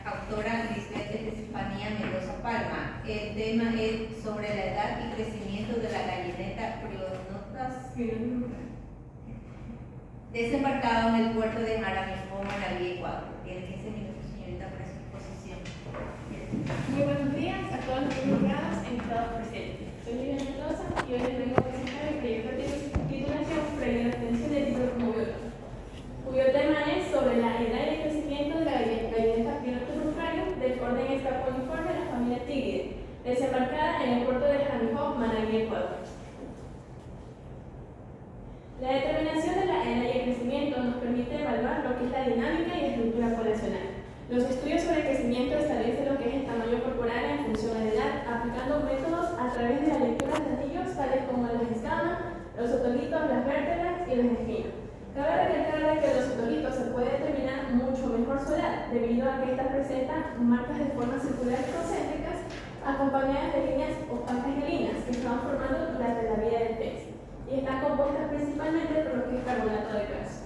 autora Lisbeth Estefanía Mendoza Palma. El tema es sobre la edad y crecimiento de la gallineta Prionotus desembarcado en el puerto de Jaramillo, Manabí, Ecuador. Tiene 15 minutos, señorita, para su exposición. Muy buenos días a todos los invitados e invitados presentes. Soy Liliana Mendoza y hoy les vengo a presentar el proyecto de titulación Premio de Obtención del Título como biólogo, cuyo tema es sobre la edad y el crecimiento de la gallineta Prionotus del orden escaponiforme de la familia Tigridae, desembarcada en el puerto de Jaramillo, Manabí, Ecuador. La determinación de la edad y el crecimiento nos permite evaluar lo que es la dinámica y estructura poblacional. Los estudios sobre el crecimiento establecen lo que es el tamaño corporal en función de la edad, aplicando métodos a través de la lectura de anillos tales como las escamas, los otolitos, las vértebras y las espinas. Cabe recalcar que los otolitos se puede determinar mucho mejor su edad, debido a que estas presentan marcas de forma circular y concéntricas, acompañadas de líneas opacas y líneas que se van formando durante la vida del pez, y están compuestas principalmente por lo que es carbonato de calcio.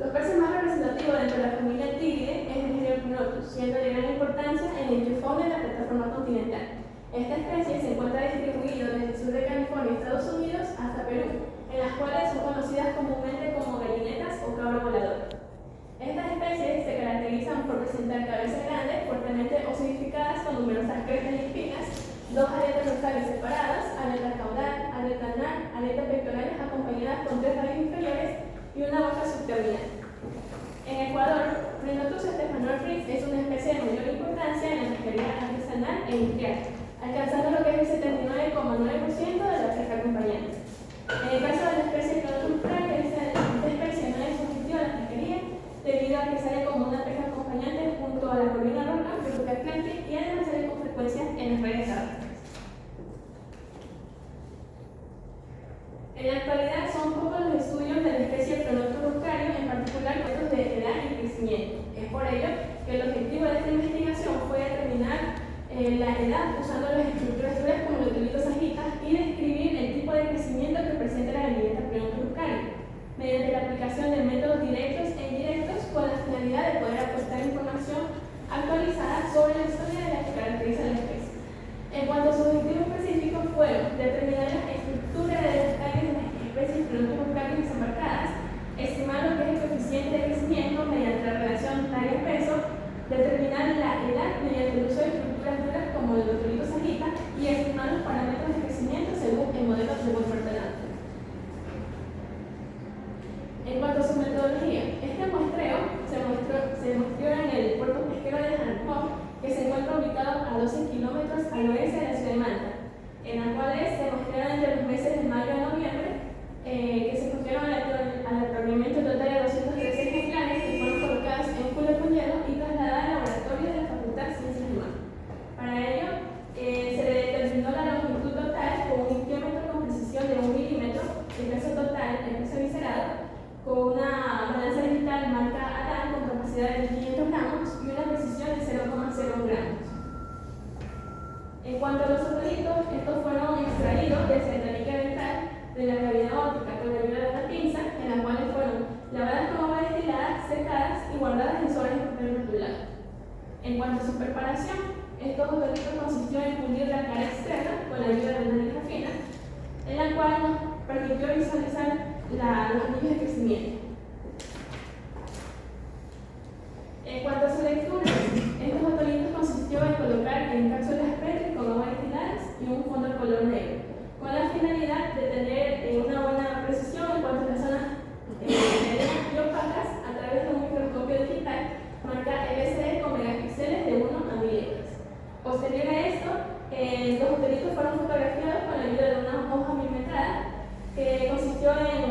Los peces más representativos dentro de la familia Tigridae es el Prionotus, siendo de gran importancia en el biofauna de la plataforma continental. Esta especie se encuentra distribuida desde el sur de California, Estados Unidos, hasta Perú, en las cuales son conocidas comúnmente como gallinetas o cabro volador. Estas especies se caracterizan por presentar cabezas grandes, fuertemente osificadas con numerosas crestas y espinas, dos aletas dorsales separadas, aleta caudal, aleta anal, aletas pectorales acompañadas con tres radios inferiores y una boca subterminal. En Ecuador, Prionotus stephanornis es una especie de mayor importancia en la pesquería artesanal e industrial, alcanzando lo que es el 79,9% de la pesca acompañante. En el caso de la especie Prionotus praeca, esta especie no es objetiva de la pesquería debido a que sale como una pesca acompañante junto a la corvina roja, Peruca atlantic, y además sale con frecuencia en las redes terrestres. En la actualidad son pocos los estudios de la especie Prionotus ruscario, en particular datos de edad y crecimiento. Es por ello que el objetivo de esta investigación fue determinar la edad usando las estructuras duras como los otolitos sagitas y describir el tipo de crecimiento que presenta la gallineta Prionotus ruscario, mediante la aplicación de métodos directos e indirectos con la finalidad de poder aportar información actualizada sobre la historia de la que caracteriza la especie. En cuanto a sus objetivos específicos fueron determinar la estructura de las calles de las especies Prionotus ruscario desembarcadas, estimar lo que es el coeficiente de crecimiento mediante la relación talla-peso, determinar la edad mediante el uso de estructuras duras como el otolito sagita y estimar los parámetros de crecimiento según el modelo de Wolfert-Pennant. En cuanto a su metodología, este muestreo se mostró en el puerto pesquero de Jaramillo, que se encuentra ubicado a 12 kilómetros al oeste de la ciudad de Manta, en la cual se mostraron entre los meses de mayo a noviembre, que se pusieron al aturdimiento total de 213 ejemplares que fueron colocadas en un culo con hielo y trasladadas al laboratorio de la Facultad de Ciencias Humanas. Para ello, se le determinó la longitud total con un isquiómetro con precisión de 1 milímetro, el peso total, el peso viscerado, con una balanza digital marca Adán con capacidad de 500 gramos y una precisión de 0,01 gramos. En cuanto a los otolitos, estos fueron extraídos desde la líquida ventral de la cavidad óptica con la ayuda de una pinza, en las cuales fueron lavadas con agua destilada, secadas y guardadas en sobres de papel rotulado. En cuanto a su preparación, estos otolitos consistió en fundir la cara externa con la ayuda de una lija fina, en la cual nos permitió visualizar los anillos de crecimiento. En cuanto a su lectura, estos otolitos consistió en colocar en cápsulas PET con agua destiladas y un fondo de color negro, con la finalidad de tener una buena precisión en cuanto a las zonas negras y opacas a través de un microscopio digital marca LCD con megapíxeles de 1 a 1000 letras. Posterior a esto, los otolitos fueron fotografiados con la ayuda de una hoja milimetrada que consistió en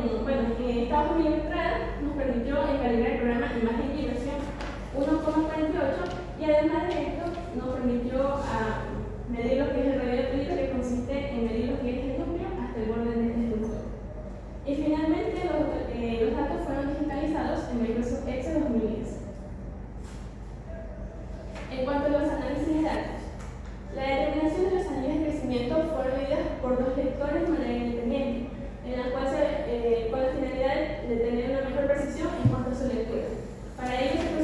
esta hoja milimetrada nos permitió calibrar el programa Imagen y Versión 1,48 y además de esto nos permitió medir lo que es el radio de otolito, que consiste en medir lo que es el núcleo hasta el borde de este núcleo. Y finalmente los datos fueron digitalizados en Microsoft Excel 2010. En cuanto a los análisis de datos, la determinación de los anillos de crecimiento fueron medidas por dos lectores de manera independiente, en la cual con la finalidad de tener una mejor precisión en cuanto a su lectura. Para ello se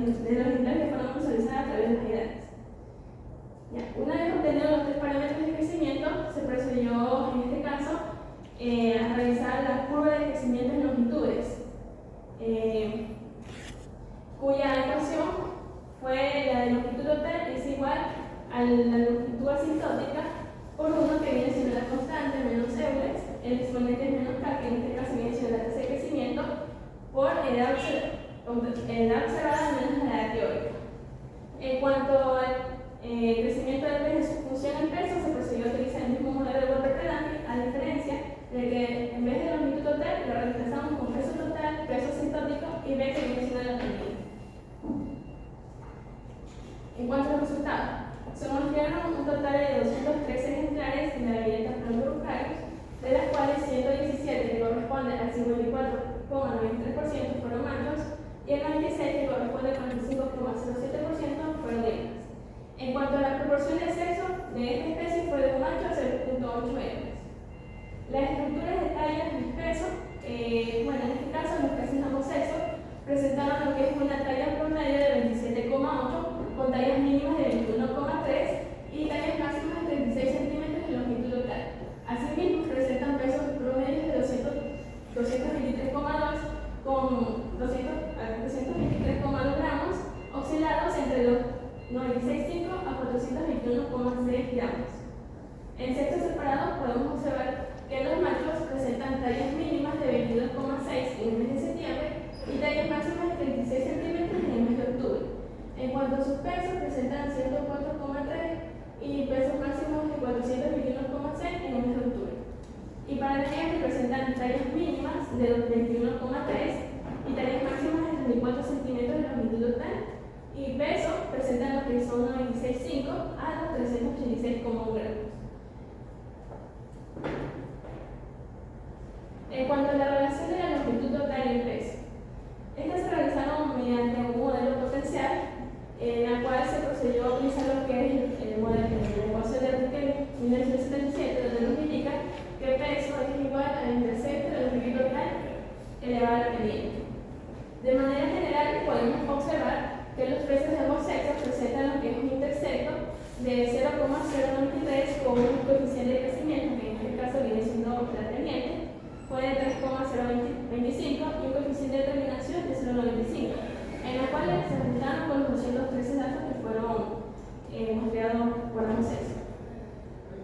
islas que fueron visualizadas a través de las edades. Una vez obtenidos los tres parámetros de crecimiento, se procedió, en este caso, a realizar la curva de crecimiento en longitudes, cuya ecuación fue la de longitud total es igual a la longitud asintótica por 1, que viene siendo la constante, menos Euler, el exponente es menos K, que en este caso viene siendo la tasa de crecimiento, por edad observada menos la edad teórica. En cuanto al crecimiento del pez en su función en peso, se procedió a utilizar el mismo modelo de Wolper-Pelami, a diferencia de que en vez de longitud total lo reemplazamos con peso total, peso asintótico y B, que viene siendo la medida. En cuanto a los resultados, se mostraron un total de 213 ejemplares de la galleta Pleurophyllus, de las cuales 117, que corresponden al 54,93%, fueron machos, y el 96, que corresponde al 45,07%, fueron hembras. En cuanto a la proporción de sexo de esta especie, fue de un macho a 0.8 hembras. Las estructuras de tallas y peso, en este caso, los peces de ambos sexos presentaron lo que es una talla promedio de 27,8, con tallas mínimas de 21,3 y tallas máximas de 36 centímetros de longitud total. Asimismo, presentan pesos promedios de 223,2 con 223,2 gramos, oscilados entre los 96,5 a 421,6 gramos. En sexos separados podemos observar que los machos presentan tallas mínimas de 22,6 en el mes de septiembre y tallas máximas de 36 centímetros en el mes de octubre. En cuanto a sus pesos, presentan 104,3 y pesos máximos de 421,6 en el mes de octubre. Y para el hembra presentan tallas mínimas de 21,3 y tallas máximas de 34 centímetros de longitud total. Y peso presentan lo que son 96,5 a los 386,1 gramos. En cuanto a la relación de la longitud total y el peso, estas se realizaron mediante un modelo potencial, en la cual se procedió a utilizar lo que es el modelo de la ecuación de Riquet 1977, donde nos indica que peso es igual al intersecto de la longitud total elevado a la pendiente. De manera general, podemos observar que los peces de ambos sexos presentan lo que es un intersecto de 0,093 con un coeficiente de crecimiento, que en este caso viene siendo la pendiente, fue de 3,025 y un coeficiente de terminación de 0,95, en la cual se juntaron con los 213 datos que fueron mostrados por ambos sexos.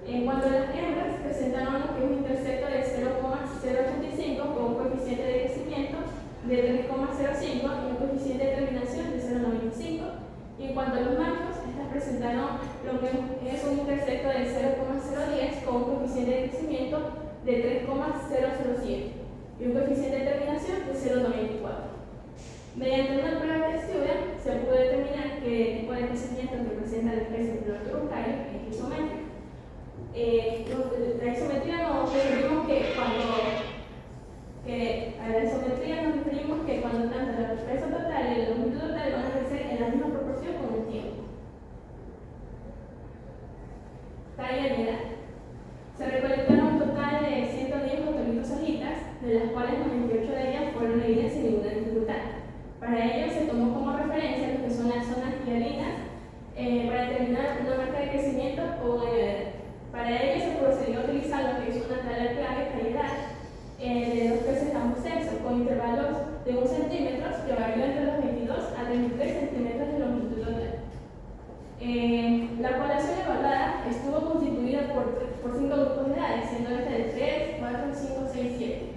En cuanto a las hembras, presentaron lo que es un intersecto de 0,085 con un coeficiente de crecimiento de 3,05 y un coeficiente de terminación de 0,95. Y en cuanto a los machos, estas presentaron lo que es un intersecto de 0,010 con un coeficiente de crecimiento de 3,007 y un coeficiente de terminación de 0,94. Mediante una prueba de textura se pudo determinar que el tipo de crecimiento que presenta la especie de Pleurophyllus es isométrico. La isometría nos referimos que a la isometría nos referimos que cuando tanto la peso total y la longitud total van a crecer en la misma proporción con el tiempo. Talla y edad. Se recolectaron un total de 110 botonitos hojitas, de las cuales 98 de ellas fueron leídas sin ninguna dificultad. Para ello se tomó como referencia lo que son las zonas hialinas para determinar una marca de crecimiento o una edad. Para ello se procedió a utilizar lo que es una tabla clave calidad de los peces de ambos sexos con intervalos de 1 centímetro que varió entre los 22 a 33 centímetros de longitud total. La población evaluada estuvo constituida por 5 grupos de edades, siendo esta de 3, 4, 5, 6, 7,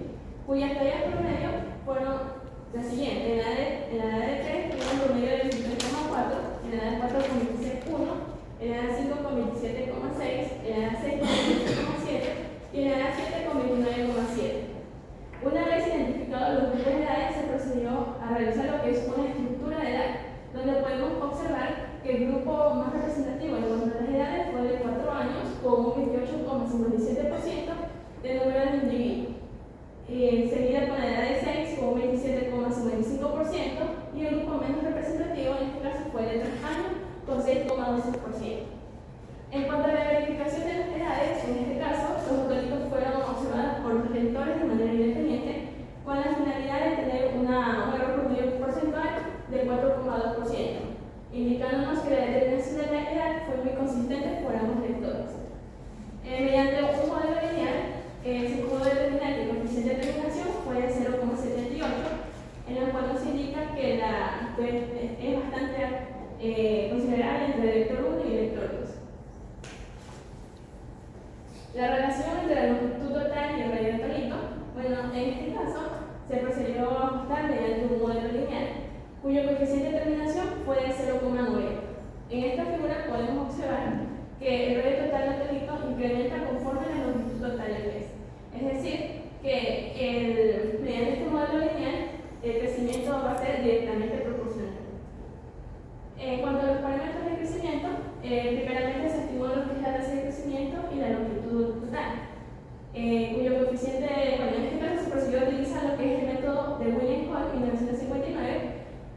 cuyas tallas promedio fueron las siguientes. En la edad de 3 tuvo un promedio de 23,4, en la edad de 4 con 26,1, en la edad 5 con 27,6, en la edad 6 con 27,7 y en la edad 7 con 29,7. Una vez identificados los grupos de edades, se procedió a realizar lo que es una estructura de edad, donde podemos observar que el grupo más representativo en cuanto a las edades fue de 4 años, con un 28,57% de número de individuos. Seguida con la edad de 6, con un 27,55%, y el grupo menos representativo en este caso fue de 3 años, con 6,12%. En cuanto a la verificación de las edades, en este caso, los botonitos fueron observados por los lectores de manera independiente, con la finalidad de tener un error promedio porcentual de 4,2%, indicándonos que la determinación de la edad fue muy consistente por ambos lectores. Mediante un modelo lineal, se pudo determinar que el coeficiente de terminación fue de 0,78, en el cual nos indica que es bastante considerable entre el vector 1 y el vector 2. La relación entre la longitud total y el radio tónico, bueno, en este caso se procedió a ajustar mediante un modelo lineal, cuyo coeficiente de terminación fue de 0,9. En esta figura podemos observar que el radio total tónico incrementa conforme la longitud total del pez. Es decir, que mediante este modelo lineal el crecimiento va a ser directamente proporcional. En cuanto a los parámetros de crecimiento, primeramente se estimó lo que es la tasa de crecimiento y la longitud total, cuyo coeficiente, bueno, en este caso se procedió a utilizar lo que es el método de William Hall 1959,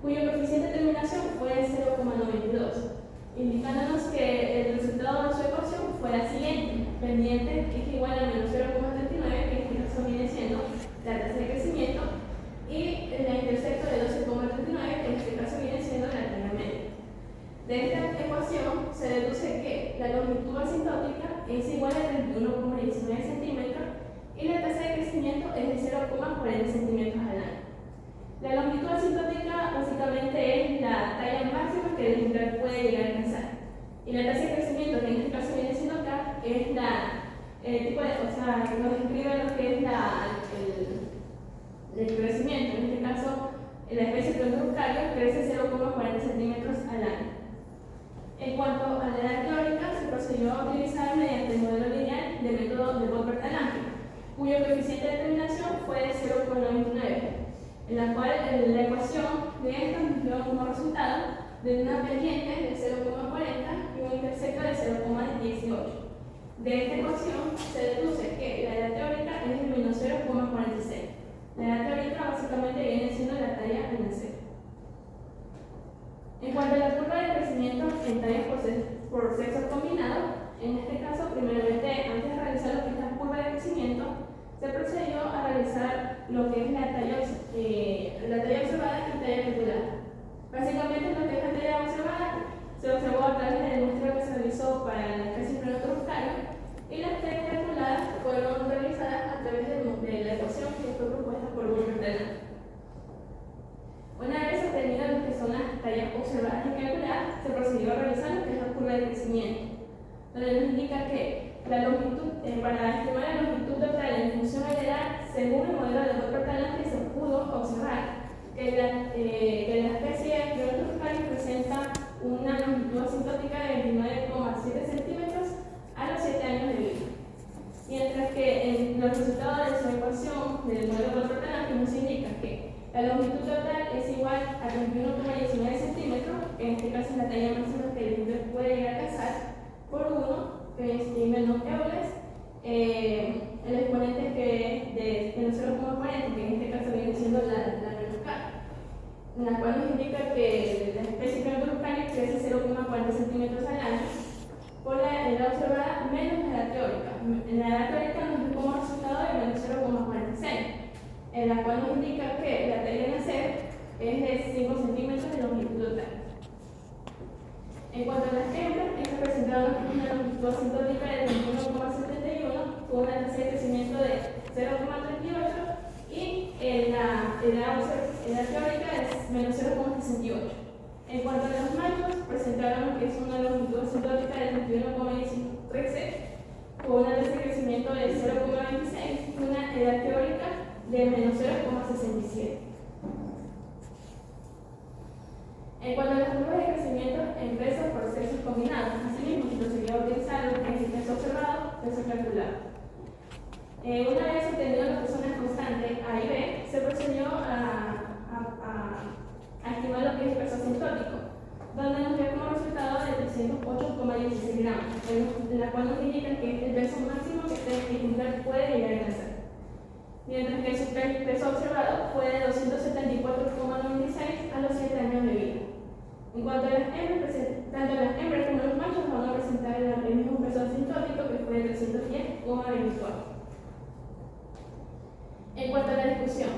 cuyo coeficiente de terminación fue de 0,92, indicándonos que el resultado de su ecuación fue la siguiente: pendiente es igual a menos 0,39, que en este caso viene siendo la tasa de crecimiento, y la intersecto de 12,39, que en este caso viene siendo la tasa media. De esta ecuación se deduce que la longitud asintótica es igual a 31,19 centímetros y la tasa de crecimiento es de 0,40 centímetros al año. La longitud asintótica básicamente es la talla máxima que el ejemplar puede llegar a alcanzar. Y la tasa de crecimiento, que en este caso viene siendo acá, es el tipo de, o sea, que nos describe lo que es el crecimiento. En este caso, la especie Pterodactylus crece 0,40 centímetros al año. En cuanto a la edad teórica, se procedió a utilizar mediante el modelo lineal del método de Goldberg-Alange, cuyo coeficiente de determinación fue de 0,99, en la cual la ecuación de esta nos dio como resultado de una pendiente de 0,40 y un intersecto de 0,18. De esta ecuación se deduce que la edad teórica es de menos 0,46. La edad teórica básicamente viene siendo la talla en el cero. En cuanto a la curva de crecimiento en tallas por sexo combinado, en este caso, primeramente, antes de realizar lo que es la curva de crecimiento, se procedió a realizar lo que es la talla observada y talla calculada. Básicamente, lo que es la talla observada se observó a través del muestreo que se realizó para la especie Pterodactylus, y las tallas calculadas fueron realizadas a través de la ecuación que fue propuesta por Goldberg-Alange. Una vez obtenidas lo que son las tallas observadas y calculadas, se procedió a realizar lo que es la curva de crecimiento, donde nos indica que la longitud, para estimar la longitud total en función de la edad, según el modelo de Goldberg-Alange, se pudo observar que la especie Pterodactylus presenta una longitud asintótica de 29,7 centímetros a los 7 años de vida. Mientras que en los resultados de su ecuación del modelo Goldberg-Alange nos indica que la longitud total es igual a 31,19 centímetros, que en este caso es la talla máxima que el ejemplar puede llegar a alcanzar, por 1, que es menos eules, el exponente que es de menos 0,40, que en este caso viene siendo la menos K, en la cual nos indica que la especie Pterodactylus crece 0,40 centímetros al año, por la edad observada menos la edad teórica. En la edad teórica nos dio como resultado de menos 0,46. En la cual nos indica que la talla de nacer es de 5 centímetros de longitud total. En cuanto a las hembras, estas presentaron una longitud asintótica de 21,71 con una tasa de crecimiento de 0,38 y la edad teórica es menos 0,68. En cuanto a los machos, presentaron lo que es una longitud asintótica de 21,13 con una tasa de crecimiento de 0,26 y una edad teórica de menos 0,67. En cuanto a las curvas de crecimiento en pesos por sexos combinados, asimismo se procedió a utilizar lo que es el peso observado, peso calculado. Una vez obtenido las personas constantes A y B, se procedió a estimar lo que es el peso asintótico, donde nos dio como resultado de 308,16 gramos, en la cual nos indica que es el peso máximo que este ejemplar puede llegar a alcanzar. Mientras que su peso observado fue de 274,96 a los 7 años de vida. En cuanto a las hembras, tanto las hembras como los machos van a presentar el mismo peso asintótico, que fue de 310,24. En cuanto a la discusión,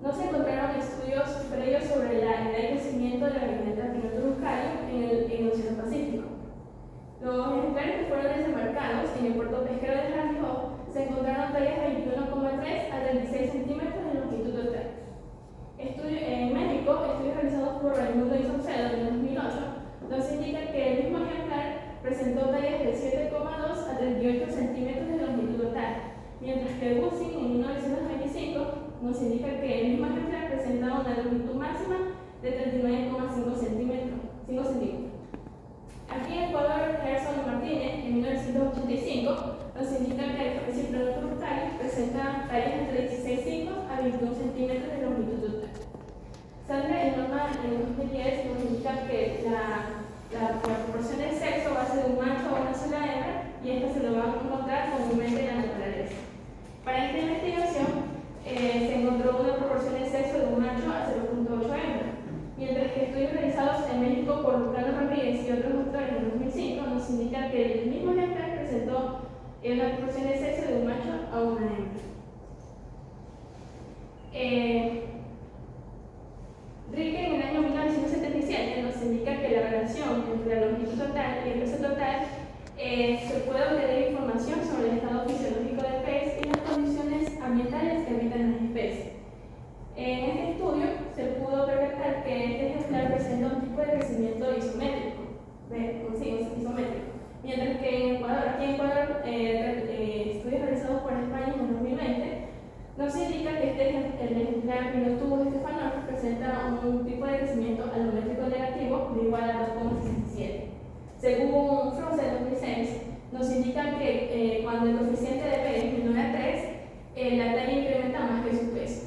no se encontraron estudios previos sobre la edad y en 2010 nos indica que la proporción de sexo va a ser un macho o una sola hembra, y esta se lo van a encontrar comúnmente en la naturaleza. Para esta investigación se encontró una proporción de sexo de un macho a 0.8 hembra, mientras que estudios realizados en México por Lucano Rodríguez y otros autores en 2005 nos indican que el mismo ejemplar presentó una proporción de sexo de un macho a una hembra. Rieke en el año 1977 nos indica que la relación entre la longitud total y el peso total se puede obtener información sobre el estado fisiológico del pez y las condiciones ambientales que habitan las especies. En este estudio se pudo detectar que este ejemplar presenta un tipo de crecimiento isométrico, mientras que en Ecuador, estudios realizados por España en 2020 nos indica que el ejemplar Pinotubus stefanornis presenta un tipo de crecimiento alométrico negativo de igual a 2,67. Según Frost en 2006, nos indica que cuando el coeficiente de P es menor a 3, la talla incrementa más que su peso.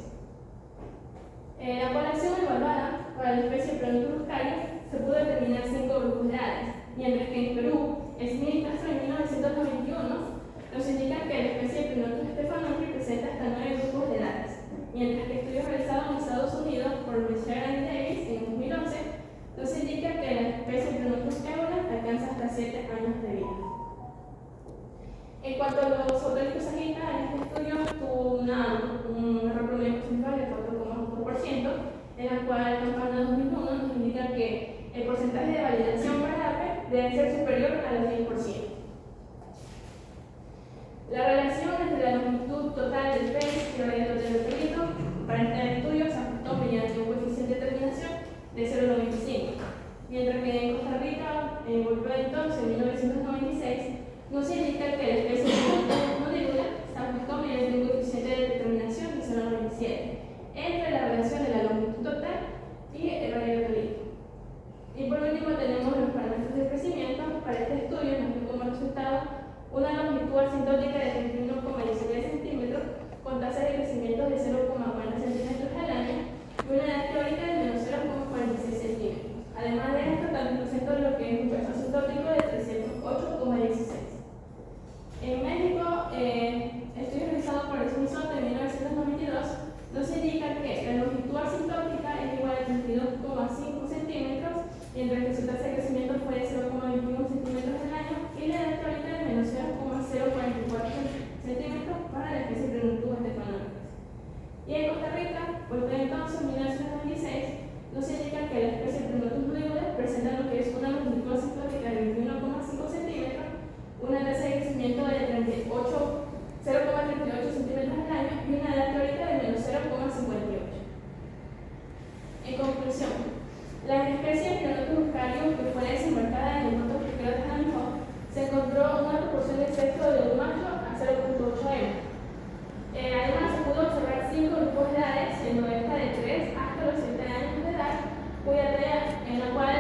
La población evaluada para la especie Pronotus ruscaria se pudo determinar 5 grupos de edades, mientras que en Perú, Smith y Castro en 1991 nos indican que la especie Pronotus stefanornis presenta hasta 9 grupos de edades, mientras que estudios realizados en Estados Unidos por Michelle y Davis en 2011 nos indica que la especie Pronotus eula alcanza hasta 7 años de vida. En cuanto a los auténticos sagittarios, este estudio tuvo un error promedio porcentual de 4,1%, en la cual Campana 2001 nos indica que el porcentaje de validación para APE debe ser superior al 10%. La relación entre la longitud total del pez y el radio total del pelito para este estudio se ajustó mediante un coeficiente de terminación de 0,95, mientras que en Costa Rica, en Volpeo entonces, en 1996, nos indica que la especie Nodrigula se ajustó mediante un coeficiente de determinación de 0,97 entre la relación de la longitud total y el radio del pelito. Y por último tenemos los parámetros de crecimiento. Para este estudio nos dio como resultado una longitud asintótica de 31,19 centímetros con tasas de crecimiento de 0,40 centímetros al año y una edad teórica de menos 0,46 centímetros. Además de esto, también presentó lo que es un peso asintótico de 308,16. En México, estudios realizados por Smithson en 1992 nos indican que la longitud asintótica es igual a 32,5 centímetros, mientras que su tasa de crecimiento fue de 0,21 centímetros al año y la edad teórica de menos 0,044 centímetros para la especie Pronotus stefanornis. Y en Costa Rica, por entonces, en 1996, nos indican que la especie Pronotus nodrigula presenta lo que es una longitud asintótica de 21,5 centímetros, una tasa de crecimiento de 0,38 centímetros al año y una edad teórica de menos 0,58. En conclusión, la especie Pronotus ruscario que fue desembarcada en el puerto pesquero de Janjó se encontró una proporción de sexo de un macho a 0.8 hembra. Además, se pudo observar 5 grupos de edades, siendo esta de 3 hasta los 7 años de edad, en la cual la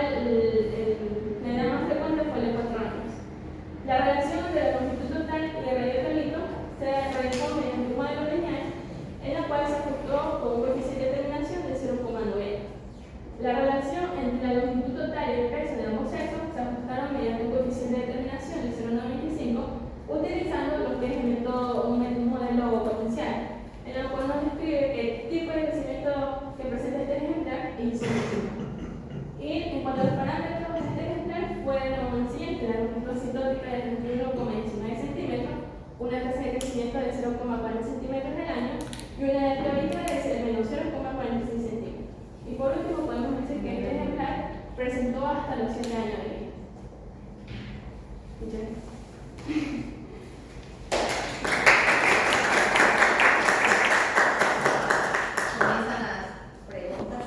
edad más frecuente fue de 4 años. La relación entre la longitud total y el radio pelito se realizó mediante un modelo lineal, en la cual se ajustó con un coeficiente de terminación de 0,9. La relación entre la longitud total y el peso de ambos sexos se ajustaron mediante un coeficiente de terminación de 0,95, utilizando lo que es un modelo potencial, en el cual nos describe qué tipo de crecimiento que presenta este ejemplar y isométrico. Y en cuanto a los parámetros de este ejemplar, fueron los siguientes: la longitud asintótica de 31,19 centímetros, una tasa de crecimiento de 0,40 centímetros al año y una edad teórica de menos 0,46 centímetros. Y por último, podemos decir que este ejemplar presentó hasta los 7 años de vida. Muchas gracias. Comienzan las preguntas.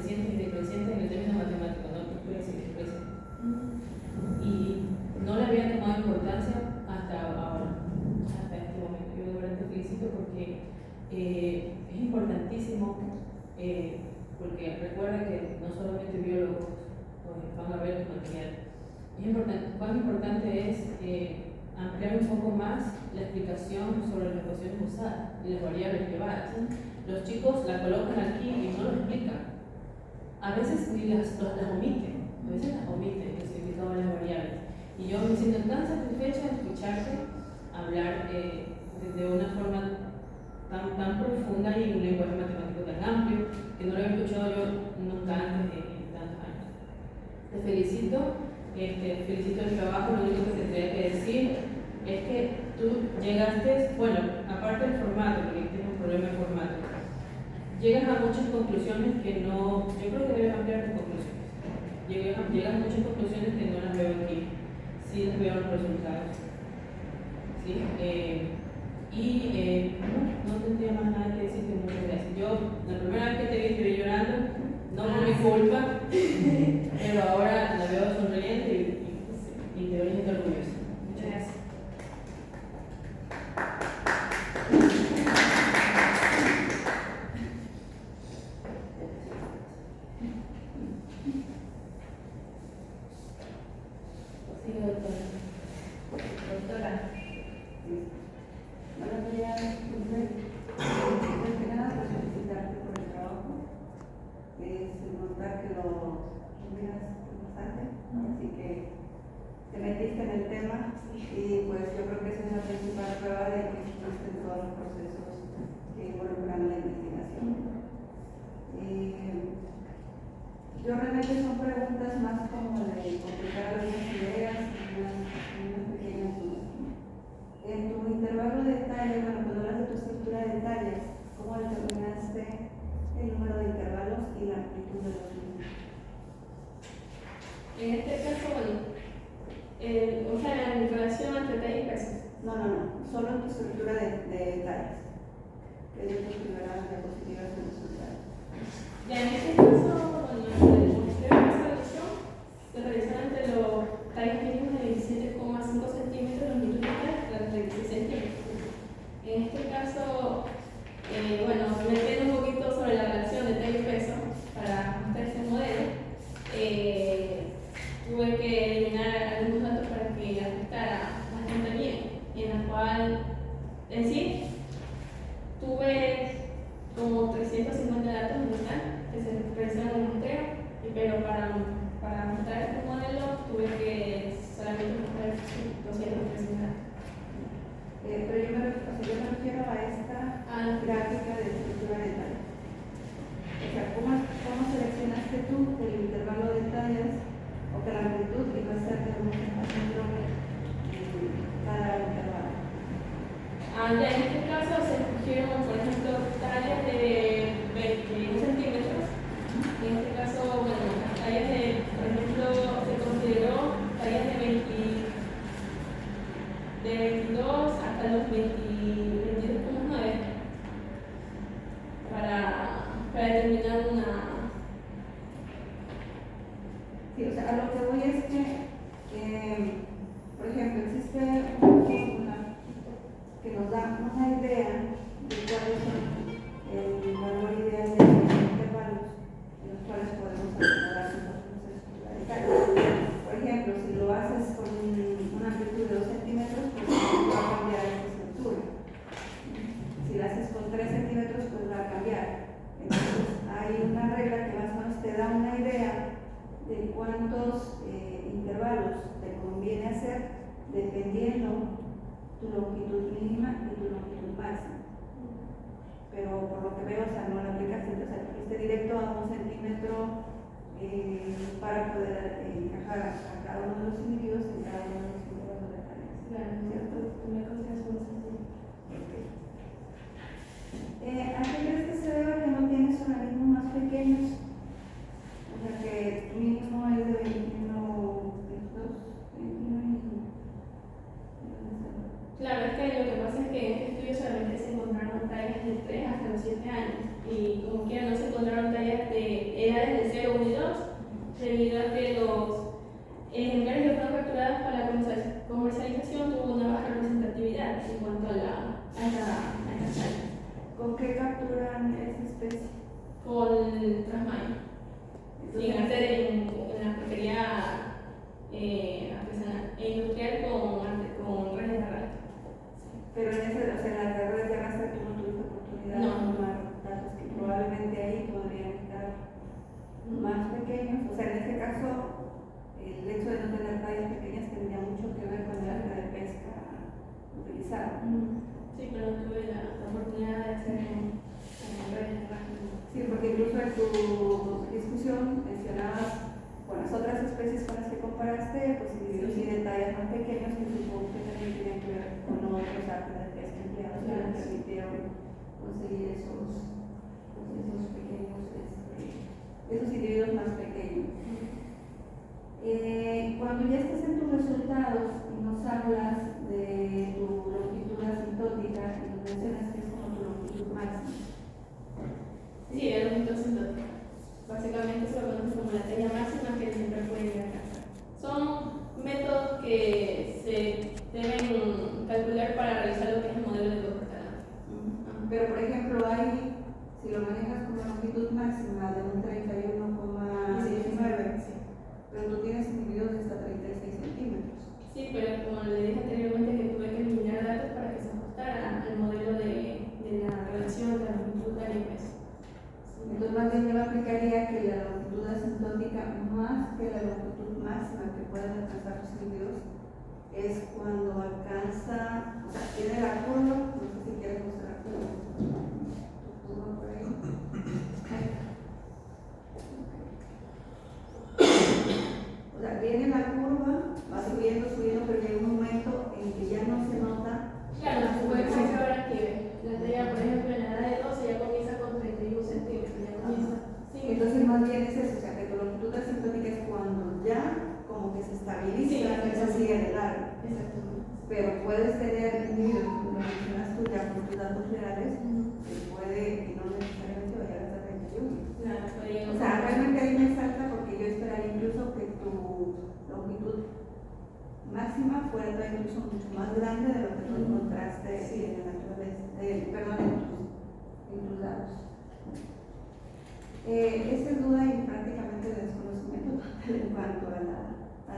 crecientes y decrecientes en el término matemático, no crece y decrece. Y no le había tomado importancia hasta ahora, hasta este momento. Yo de verdad te felicito porque es importantísimo, porque recuerda que no solamente biólogos van a ver tu material. Es importante, cuán importante es ampliar un poco más la explicación sobre las ecuaciones usadas y las variables llevadas. Los chicos la colocan aquí y no lo explican. A veces ni las omiten, el significado de las variables. Y yo me siento tan satisfecha de escucharte hablar de una forma tan profunda y en un lenguaje matemático tan amplio que no lo había escuchado yo nunca antes de tantos años. Te felicito, felicito el trabajo. Lo único que te tendría que decir es que tú llegaste, bueno, aparte del formato, porque tienes un problema de formato, llegas a muchas conclusiones que no, yo creo que debes ampliar tus conclusiones. Llegas a muchas conclusiones que no las veo aquí, sí las veo en los resultados. ¿Sí? No tendría más nada que decirte, muchas gracias. Yo, la primera vez que te vi, estuve llorando, no por mi culpa, pero ahora la veo sonriente y te veo muy orgullosa. Muchas gracias. Sí, doctora. Doctora. Buenos días, primero que nada, pues felicitarte por el trabajo. Se nota que lo miras bastante, así que te metiste en el tema y pues yo creo que esa es la principal prueba de que estuviste en todos los procesos que involucran la investigación. Yo realmente son preguntas más como de complicar algunas ideas, unas pequeñas dudas. En tu intervalo de detalles, bueno, cuando hablas de tu estructura de detalles, ¿cómo determinaste el número de intervalos y la amplitud de los mismos? En este caso, bueno, o sea, la vinculación entre T y peso. No, solo en tu estructura de detalles. Que es tu primera diapositiva de resultados. Ya en este caso, bueno, el muestreo de esa reducción se realizó entre los tallos mínimos de 27,5 centímetros longitudinales hasta 36 centímetros. En este caso, bueno, metiendo un poquito sobre la relación de tallo y peso para mostrar este modelo, tuve que eliminar algunos datos para que ajustara bastante bien, en la cual en sí tuve como 350 datos en total que se realizaron en el muestreo, pero para mostrar este modelo tuve que solamente mostrar 213 datos. Pero yo me refiero a esta gráfica de estructura de detalles. O sea, ¿cómo seleccionaste tú el intervalo de detalles o que la amplitud iba a ser de un centímetro cada intervalo? Ya en este caso se escogieron, por ejemplo, tallas de 21 centímetros. En este caso, bueno, las tallas de, por ejemplo, se consideró tallas de 22 hasta los 22,9 para determinar una. Sí, o sea, a lo que voy es que, por ejemplo, existe una fórmula que nos da una idea de cuáles son el valor ideal de los intervalos en los cuales podemos acomodar los procesos radicales. Por ejemplo, si lo haces con una amplitud de 2 centímetros, pues va a cambiar esta estructura. Si lo haces con 3 centímetros, pues va a cambiar. Entonces, hay una regla que más o menos te da una idea de cuántos intervalos te conviene hacer dependiendo tu longitud mínima y tu longitud máxima. Pero por lo que veo, o sea, no lo aplicaste, o sea, fuiste directo a 1 centímetro para poder encajar a cada uno de los individuos en cada uno de los intervalos de tareas. Claro, ¿Cierto? una cosa es un centímetro. ¿A qué crees que se debe a que no tienes organismos más pequeños? O sea, que tu mínimo es de 21, 22, 21 y... Claro, es que lo que pasa es que en este estudio solamente se encontraron tallas de 3 hasta los 7 años y como quiera no se encontraron tallas de edades de 1 y 2, debido a que los ejemplares que fueron capturados para la comercialización tuvo una baja representatividad en cuanto a esta sala. ¿Con qué capturan esa especie? Con trasmayo, sin hacer en la pesquería artesanal e industrial con redes de arrastre. Pero en ese, o sea, en las redes de arrastre tú no tuviste oportunidad de No. tomar datos que probablemente ahí podrían estar más pequeños. O sea, en este caso, el hecho de no tener tallas pequeñas tendría mucho que ver con el arte de pesca utilizado. Sí, pero no tuve la oportunidad de hacer en redes de arrastre. Sí, porque incluso en tu discusión mencionabas con las otras especies con las que comparaste, pues individuos y de tallas más pequeños que supongo que también tienen que ver con otros artes de pesca empleados que les permitieron conseguir esos pequeños, esos individuos más pequeños. Cuando ya estás en tus resultados y nos hablas de tu longitud asintótica y nos mencionas que es como tu longitud máxima. Sí, el longitud asintótica. Básicamente se lo conoce como la talla máxima que siempre puede ir a alcanzar. Son métodos que se deben calcular para realizar lo que es el modelo de comportamiento. Pero por ejemplo, si lo manejas como longitud máxima de un 31,19, pero tú tienes individuos de hasta 36 centímetros. Sí, pero como le dije anteriormente que tuve que eliminar datos para que se ajustara al modelo de la relación de la longitud área y peso. Entonces más bien yo aplicaría que la longitud asintótica más que la longitud máxima que pueden alcanzar los individuos es cuando alcanza, o sea, tiene la curva, no sé si quieres mostrar la curva por ahí. O sea, viene la curva, va subiendo, pero llega un momento en que ya no se nota. Claro, la puede ser ahora que la talla, por ejemplo, en la edad de 12 ya comienza con 31 centímetros, ya comienza. Sí, entonces más bien es eso, o sea, que tu longitud asintótica es cuando ya como que se estabiliza, esa sigue de largo. Exactamente. Pero puedes tener individuos, como mencionas tú ya con tus datos reales, que puede que no necesariamente vaya a estar 31. Claro, O sea, realmente ahí me salta porque yo esperaría incluso que tu longitud máxima fuera todavía incluso mucho más grande de lo que tú encontraste en la naturaleza, en tus datos. Esta es duda y prácticamente desconocimiento total en cuanto a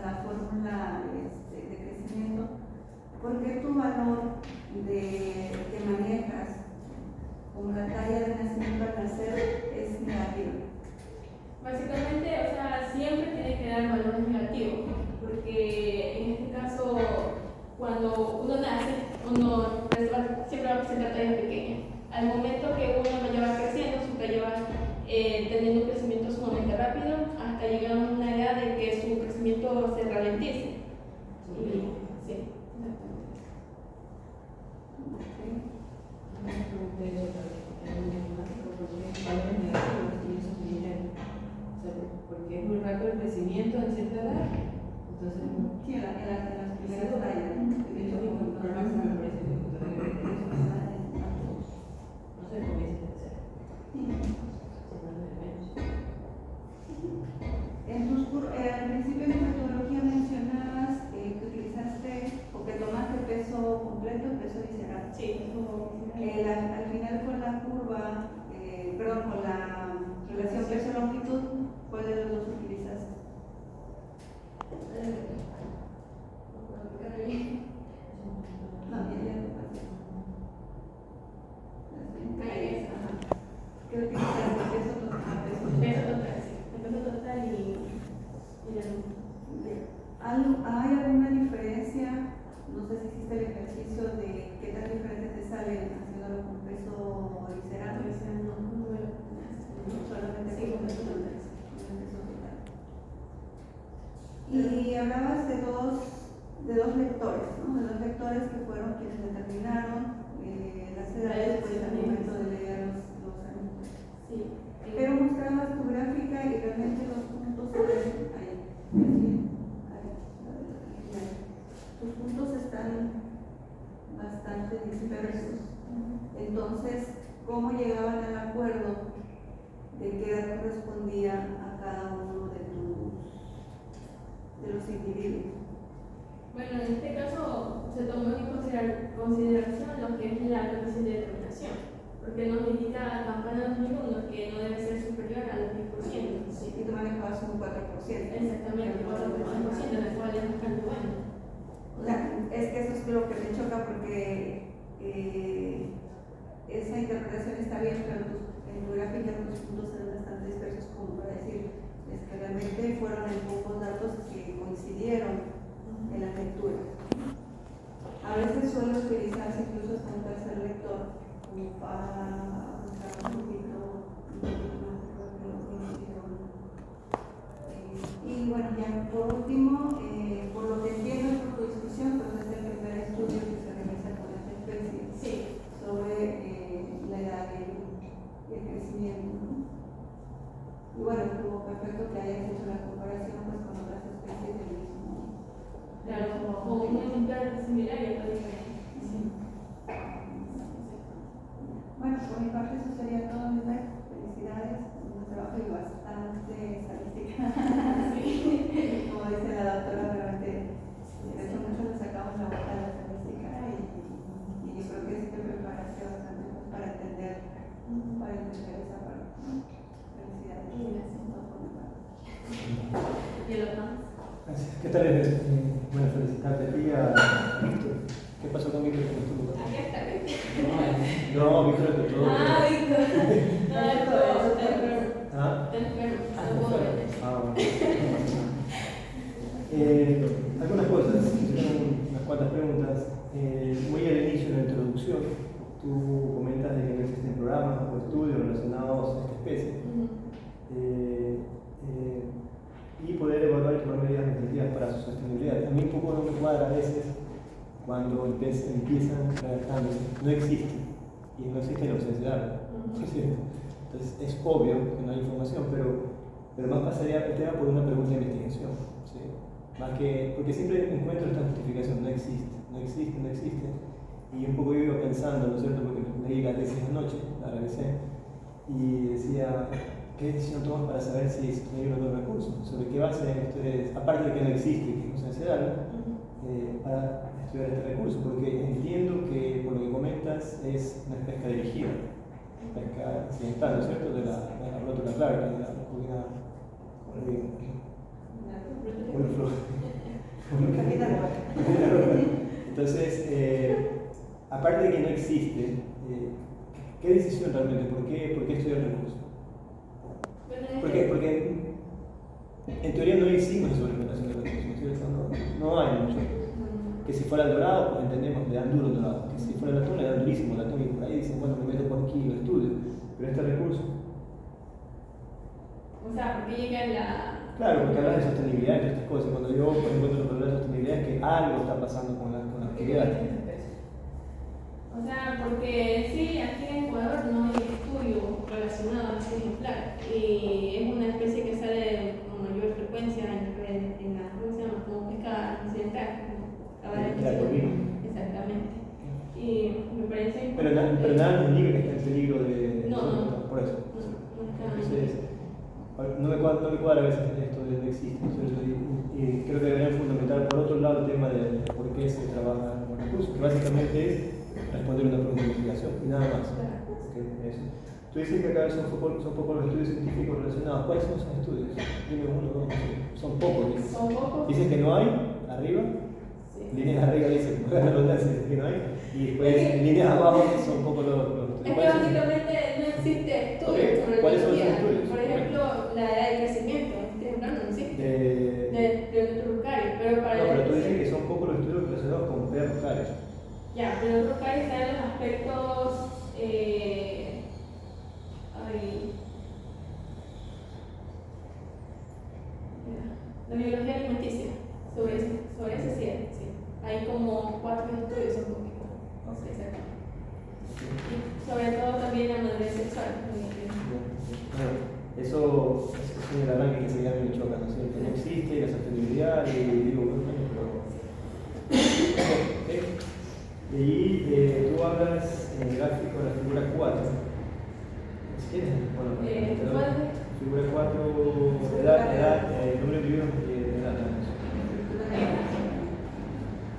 la fórmula de crecimiento. ¿Por qué tu valor que manejas como la talla de nacimiento al nacer es negativa? Básicamente, o sea, siempre tiene que dar valores negativos, porque en este caso, cuando uno nace, uno siempre va a presentar tallas pequeñas. Al momento que uno va creciendo, su talla va teniendo un crecimiento sumamente rápido, hasta llegar a una edad en que su crecimiento se ralentice. Sí, porque es muy rápido el crecimiento en cierta edad, entonces Sí, en las primeras tallas. no sé cómo dice Al principio de tu metodología mencionabas que utilizaste o que tomaste peso completo, peso visceral. sí, Al final con la curva, con la relación peso-longitud, ¿cuál de los dos utilizaste? No, ya te pasé. ¿Qué utilizaste? Peso total. peso total, sí. El peso total y la ¿Hay alguna diferencia? No sé si hiciste el ejercicio de qué tan diferente te sale haciéndolo con peso visceral. Solamente sí, con peso total. total. Y hablabas de dos lectores, ¿no? De dos lectores que fueron quienes determinaron las edades pues, al momento de leer los anuncios. Sí. Pero mostrabas tu gráfica y realmente los puntos tus puntos están bastante dispersos. Entonces, ¿cómo llegaban al acuerdo de qué edad correspondía a cada Exactamente, 4,2%, la cual es bastante bueno. O sea, es que eso es lo que me choca porque esa interpretación está bien, pero en tu gráfica tus puntos eran bastante dispersos como para decir que realmente fueron en pocos datos que coincidieron en la lectura. A veces suele utilizarse incluso hasta un tercer lector como para buscar un poquito y bueno, ya por último, por lo que entiendo por tu discusión, pues es el primer estudio que se realiza con esta especie sobre la edad y el crecimiento, ¿no? Y bueno, estuvo perfecto que hayas hecho la comparación pues, con otras especies del mismo. Claro, como un ejemplar similar y otro diferente. Sí. Bueno, por mi parte eso sería todo, Lisbeth. Felicidades, un trabajo y bastante estadística. Como dice la doctora, realmente, de hecho muchos le sacamos la vuelta a la estadística y yo creo que sí te preparaste bastante pues, para entender esa parte. Felicidades. ¿Y el otro? Gracias. ¿Qué tal? Bueno, felicitarte a ti y a Víctor. ¿Qué pasó con Víctor? Aquí está, No, Víctor es de todo. Ah, Víctor. No, está enfermo. ¿Ah? Está enfermo. Ah, No puedo ver. bueno. Algunas cosas, hicieron unas cuantas preguntas. Muy al inicio de la introducción, tú comentas de que no existen programas o estudios relacionados a esta especie. Y poder evaluar y tomar medidas definitivas para su sostenibilidad. A mí un poco no me cuadra a veces cuando empiezan redactándose, no existe, y no existe la ausencia de algo, ¿no es cierto? Entonces es obvio que no hay información, pero más pasaría el tema por una pregunta de investigación, ¿sí? Más que, porque siempre encuentro esta justificación, no existe, y un poco yo iba pensando, ¿no es cierto? Porque leí la tesis anoche, la revisé, y decía, ¿qué decisión toman para saber si es disponible o no el recurso? ¿Sobre qué base ustedes, aparte de que no existe y que es ausencia de algo, para estudiar este recurso? Porque entiendo que, por lo que comentas, es una pesca dirigida, pesca accidental, ¿no es cierto? De la rótula clara, de la cubina, como le digo, entonces, aparte de que no existe, ¿qué decisión realmente? ¿Por qué estudiar el recurso? Porque en teoría no hay signos de sobreexplotación de recursos, ¿no es cierto? No hay mucho. Que si fuera el dorado, pues entendemos, le dan duro el dorado. Que si fuera el atún, le dan durísimo el atún. Y por ahí dicen, bueno, me meto por aquí y lo estudio. Pero este recurso. O sea, porque llega la. Claro, porque hablas de sostenibilidad y todas estas cosas. Cuando yo, por ejemplo, hablo de sostenibilidad es que algo está pasando con la actividad. O sea, porque sí, aquí en Ecuador no hay estudio relacionado a este ejemplar. Y es una especie que sale con mayor frecuencia en la, ¿cómo se llama? Como pesca accidental. Exactamente. Y me parece importante. Pero nada nos indica que está en peligro de. No. Por eso. No Entonces, no me cuadra a veces esto de no existe. Y creo que deberían fundamentar por otro lado el tema de por qué se trabaja con recursos, que básicamente es responder una pregunta de investigación y nada más. Eso. Tú dices que acá son pocos los estudios científicos relacionados. ¿Cuáles son esos estudios? Dime uno, dos. Son pocos. Son pocos. Dices que no hay, arriba. Sí. Líneas arriba dicen, por la redundancia, dice que no hay. Y después líneas abajo son pocos los Es que básicamente no existe estudios sobre ¿Cuáles son los biología. estudios? Por ejemplo, la edad de crecimiento. Este ejemplar no existe. De Turcario. pero tú dices que son pocos los estudios relacionados con perros caros. Ya, pero en Turcario están los aspectos. La biología alimenticia. Sobre ese sí. Hay como 4 estudios, un poquito. No sé exactamente. Y sobre todo también la madurez sexual. Eso es un arranque que se llama el choca, ¿no es cierto? No existe la sostenibilidad y digo, pero. Y tú hablas en el gráfico de la figura 4. Si quieres, figura 4, edad, número de libros de edad.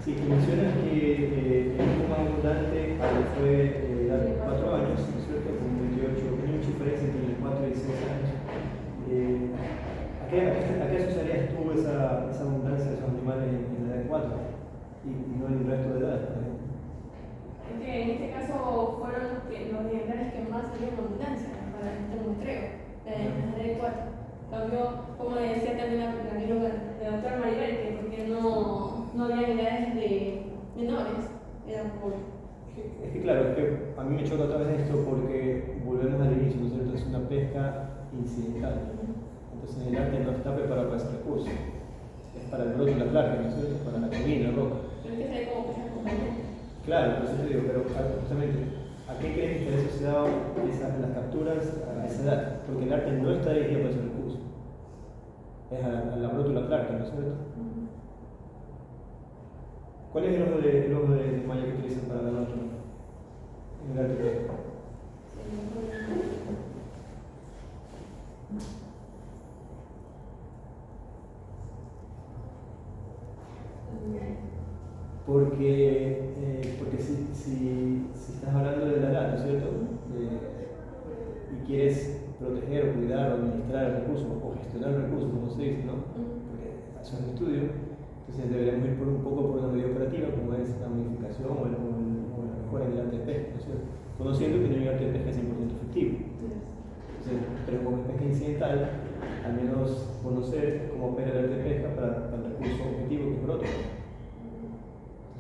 Sí, que mencionas que el hijo más abundante fue edad de 4 años, ¿no es cierto? Con 28, hay mucha diferencia entre los 4 y 6 años. a qué asociarías tú esa abundancia de esos animales en la edad 4 y no en el resto de edades? Por ejemplo? Es que en este caso fueron los ejemplares que más salieron en abundancia para este muestreo, de 4. Cambio, como decía también la bióloga, la doctora Maribel, que porque no había edades de menores, eran por... Es que claro, es que a mí me choca otra vez esto porque volvemos al inicio, ¿no es cierto? Es una pesca incidental. Entonces el arte no está preparado para ese recurso. Es para el broto y la placa, ¿no es cierto? Para la comida, la roca. Pero es que se ve como pesca compañía. Claro, por eso te digo, pero justamente, ¿a qué crees que está asociado las capturas a esa edad? Porque el arte no está dirigido para ese recurso. Es a la broto y la placa, ¿no es cierto? ¿Cuál es el ojo de malla que utilizan para la broto? En el arte de pesca. Porque si estás hablando de la edad, ¿no es cierto? Y quieres proteger o cuidar o administrar el recurso o gestionar el recurso, como se dice, ¿no? Porque eso es un estudio, entonces deberíamos ir un poco por una medida operativa, como es la modificación o la mejora en el arte de pesca, ¿no es cierto? Conociendo que no hay un arte de pesca 100% efectivo. Entonces, pero como es pesca incidental, al menos conocer cómo opera el arte de pesca para el recurso objetivo que es broto.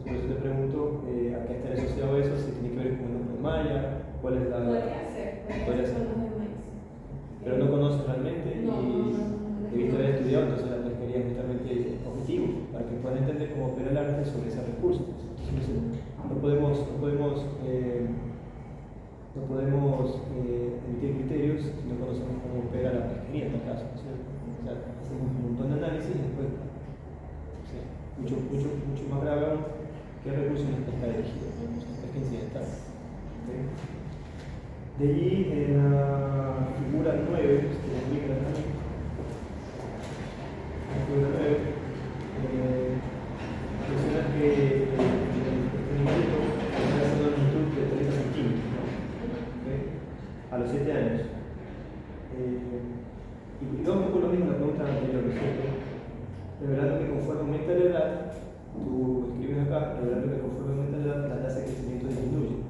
Por eso te pregunto a qué estaría asociado eso, si tiene que ver con el ojo de malla, cuál es la... Podría ser con los demás. Pero no conoces realmente y No. debiste haber estudiado, entonces la pesquería es justamente objetivo, para que puedan entender cómo opera el arte sobre ese recurso. Entonces, no podemos emitir criterios si no conocemos cómo opera la pesquería en tal caso, ¿no es cierto? O sea, hacemos un montón de análisis y después, o sea, mucho más grave aún, ¿qué recurso es pesca dirigida? Pesca incidental. ¿Okay? De allí en la figura 9, que la ubican también, la figura 9, mencionas que este animalito está haciendo una longitud de 30 centímetros, ¿no? ¿Okay? A los 7 años. Y vamos con lo mismo en la pregunta anterior, ¿no es cierto? Revelando que conforme aumenta la edad, tú escribes acá, revelando que conforme aumenta la edad, la tasa de crecimiento disminuye.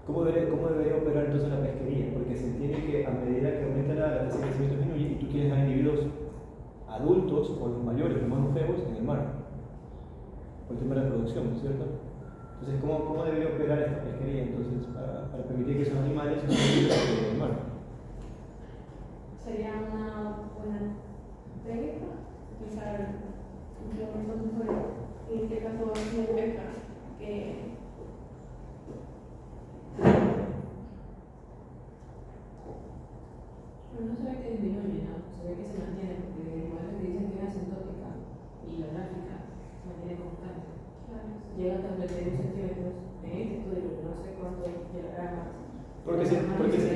¿Cómo debería operar entonces la pesquería? Porque se entiende que a medida que aumenta la tasa de crecimiento disminuye y tú quieres dar individuos adultos o los mayores, los más longevos en el mar. Por el tema de la producción, ¿no es cierto? Entonces, ¿cómo debería operar esta pesquería entonces para permitir que esos animales se sobrevivan en el mar? Sería una buena técnica utilizar implementos mejores, en este caso de pesca, que Pero no se ve que disminuye, ¿no? Se ve que se mantiene, porque el momento que dicen que es asintótica y la gráfica se mantiene constante. Llega hasta 31 centímetros en este estudio, pero no sé cuánto llegará más. Porque se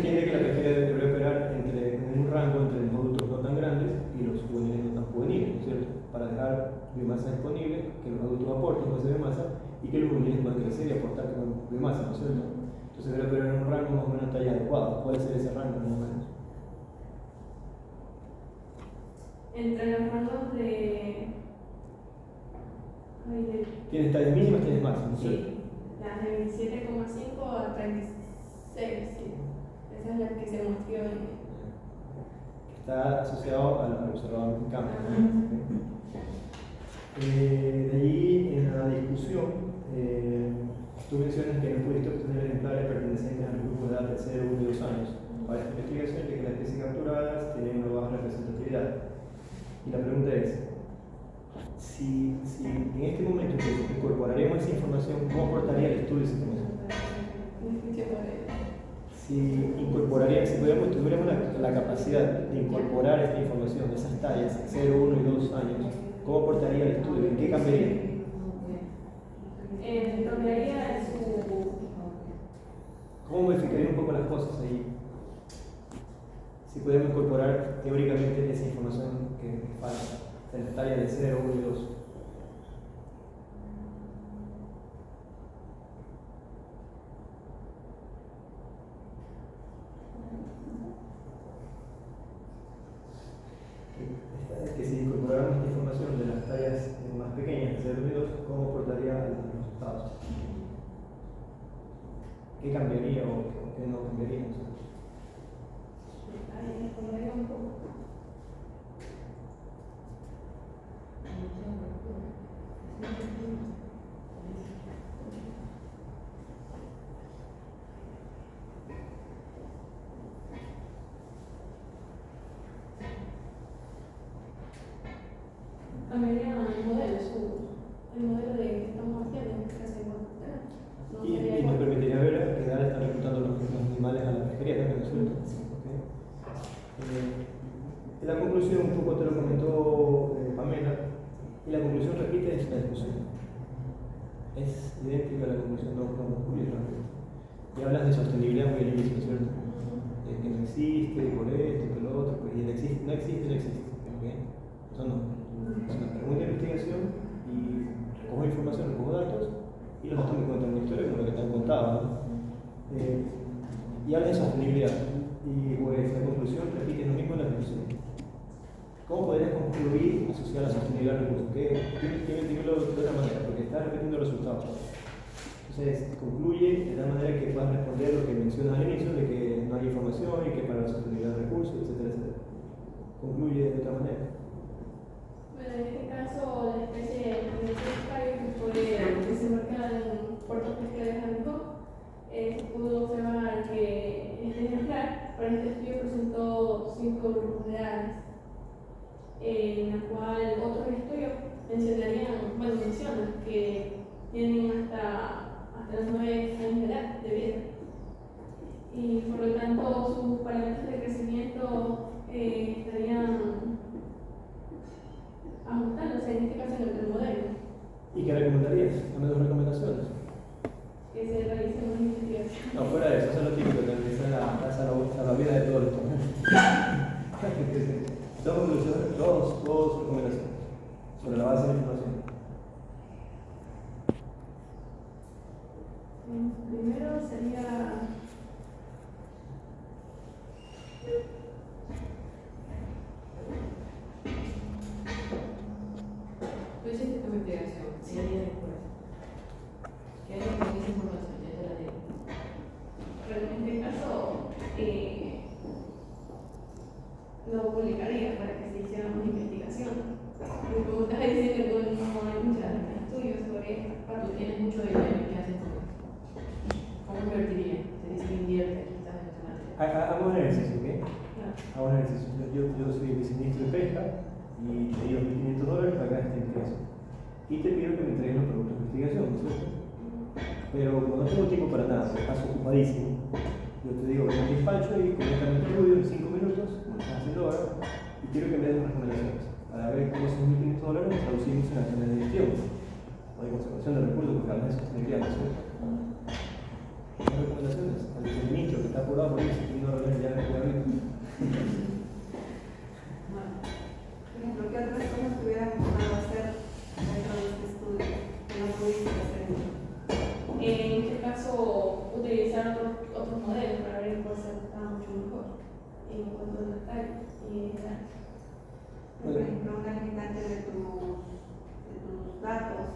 entiende que la pesquería debe operar en un rango entre los adultos no tan grandes y los juveniles no tan juveniles, ¿no es cierto? Para dejar biomasa disponible, que los adultos aporten con esa biomasa y que los juveniles puedan crecer y aportar con biomasa, ¿no es cierto? Entonces debe operar en un rango más o menos talla adecuada. ¿Cuál es ese rango más o menos? entre los rangos de... Tienes tallas mínimas, tienes máximas, ¿no es cierto? Sí, las de 27,5 a 36, sí. Esa es la que se mostró en... Está asociado al observador en campo. De allí, en la discusión, tú mencionas que no pudiste obtener ejemplares pertenecientes al grupo de edad de 0, 1 y 2 años. Para esta investigación, de que las especies capturadas tienen una baja representatividad. Y la pregunta es, si en este momento incorporaríamos esa información, ¿cómo aportaría el estudio esa información? Si tuviéramos la capacidad de incorporar esta información, esas tallas, 0, 1 y 2 años, ¿cómo aportaría el estudio? ¿En qué cambiaría? Cambiaría su... ¿Cómo modificaría un poco las cosas ahí? Si pudiéramos incorporar teóricamente esa información que falta, en la talla de 0, 1 y 2. que si incorporáramos esta información de las tallas más pequeñas de C2, ¿cómo aportaría a los resultados? ¿Qué cambiaría o qué no cambiaría? Ahí pondría un poco. Cambiaría el modelo de que estamos haciendo, que se encuentra. No Y sería nos igual. permitiría ver a qué edad están reclutando los animales a la pesquería también, ¿no es cierto? Okay. La conclusión, un poco te lo comentó Pamela, y la conclusión, repite, es la discusión. Es idéntica a la conclusión, no concluye realmente. Y hablas de sostenibilidad muy al inicio, ¿cierto? Que no existe, por esto, por lo otro, pues, y el existe, no existe. ¿Okay? Eso no. Es una pregunta de investigación y recojo información, recojo datos y los datos me cuentan una historia como la que te han contado, ¿no? Y hablas de sostenibilidad. Y pues la conclusión repite lo mismo en la discusión. ¿Cómo podrías concluir asociar la sostenibilidad al recurso? Tiene que verlo de otra manera, porque estás repitiendo los resultados. Entonces, concluye de tal manera que puedas responder lo que mencionas al inicio, de que no hay información y que para la sostenibilidad del recurso, etcétera. Concluye de otra manera. Bueno, en este caso, la especie de pescario que fue desembarcada en puertos pesqueros de Hancock, se pudo observar que este ejemplar, para este estudio, presentó 5 grupos de aves, en la cual otros estudios mencionan que tienen hasta los 9 años de edad de vida. Y por lo tanto, sus parámetros de crecimiento estarían ajustándose en este caso en el modelo. ¿Y qué recomendarías? Dame 2 recomendaciones. Que se realice una investigación. No, fuera de eso, eso es lo típico, que esa es la vida de todos los tomos. Dos recomendaciones sobre la base de la información. Primero sería Tú hiciste tu investigación, ¿qué harías después? ¿Qué harías con esa información? Ya te la digo. pero en este caso lo publicaría para que se hiciera una investigación. Y como estás diciendo, no hay muchos estudios sobre esta Tú parte. tienes mucho dinero, ¿qué haces tú? ¿Cómo invertirías? Se dice que invierte quizás en esa materia. Hagamos un ejercicio, ¿ok? Claro. Hagamos un ejercicio. Yo soy viceministro de pesca y te digo $1.500 para cada esta investigación. Y te pido que me entregues los productos de investigación, ¿no es cierto? Pero como no tengo tiempo para nada, estás ocupadísimo, yo te digo, ven a mi despacho y coméntame el estudio en 5 minutos, como estás haciendo ahora, y quiero que me des unas recomendaciones para ver cómo esos $1.500 los traducimos en acciones de gestión o de conservación de recursos, porque hablas de sostenibilidad, ¿no es cierto? Unas recomendaciones al viceministro que está apurado por irse, tiene una reunión ya de arriba. Por ejemplo, ¿qué otras cosas te hubieran gustado hacer dentro de este estudio que no pudiste hacer? En este caso, utilizar otros modelos para ver cuál se adaptaba mucho mejor en cuanto a las tallas y edades. Por ejemplo, una limitante de tus datos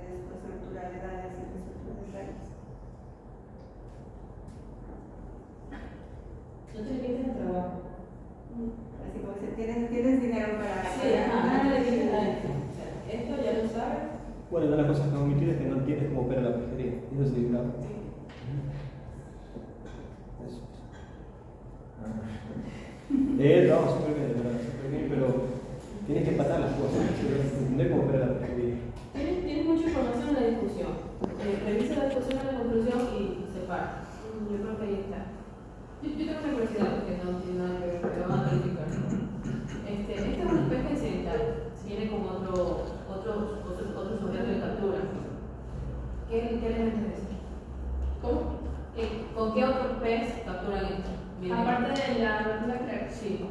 es tu estructura de edades y tu estructura de tallas. No te limites al trabajo. Así como si tienes dinero para Sí, ajá, no le limites a esto. O sea, esto ya lo sabes. Bueno, una de las cosas que han omitido es que no entiendes cómo opera la pesquería. Eso sí, claro. Eso. No, súper bien, de verdad, súper bien, pero tienes que empatar las cosas, entender cómo opera la pesquería. Tienes mucha información en la discusión. Revisa la discusión en la conclusión y separa. Yo creo que ahí está. Yo tengo una curiosidad porque no tiene nada que ver, pero van a verificar. Esta es una pesca incidental. Tiene como otro sujeto de captura. ¿Qué elementos es eso? ¿Cómo? ¿Con qué otro pez capturan esto? Aparte de la batida crack. Sí.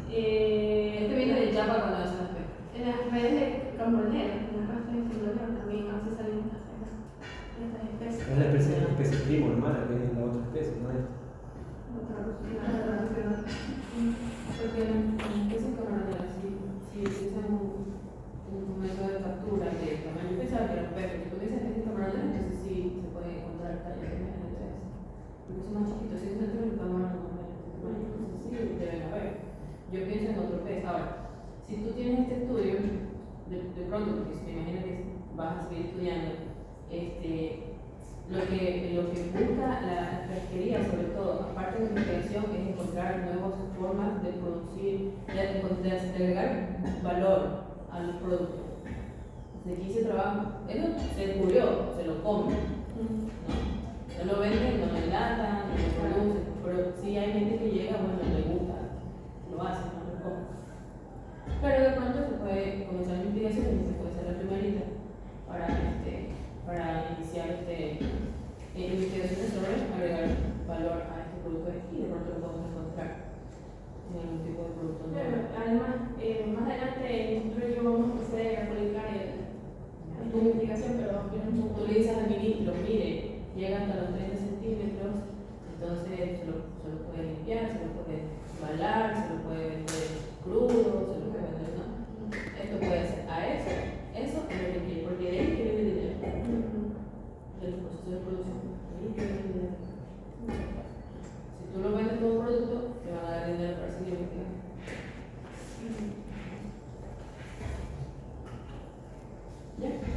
Este viene de Chapa cuando hacen las pescas. En las redes de Cambronero, en la casa de Cambronero también a veces salen estas especies. Es la especie primo, hermana, que es la otra especie, ¿no es? Otra traducción. Porque las especies camaroneras en otro pez. Ahora, si tú tienes este estudio, de pronto, porque me imagino que vas a seguir estudiando, lo que busca la pesquería, sobre todo, aparte de la investigación, es encontrar nuevas formas de producir, de agregar valor al producto. De aquí se trabaja, eso se descubrió, se lo comen, ¿no? No lo venden, no lo enlatan, no lo producen, pero sí hay gente que llega, bueno, le gusta, lo hace, no lo come. Pero de pronto se puede comenzar la investigación y se puede hacer la primerita para iniciar investigaciones sobre agregar valor a este producto de aquí, de pronto lo podemos encontrar en algún tipo de producto nuevo. Pero además, más adelante en el estudio vamos a proceder a publicar tu investigación, pero Tú le dices al ministro, mire, llega hasta los 30 centímetros, entonces se lo puede limpiar, se lo puede embalar, se lo puede vender crudo, se lo puede vender, ¿no? Esto puede ser a eso es lo que quiere, porque de ahí que viene el dinero, del proceso de producción, de ahí que viene el dinero. Si tú lo vendes como producto, te van a dar dinero para seguir investigando. ¿Ya?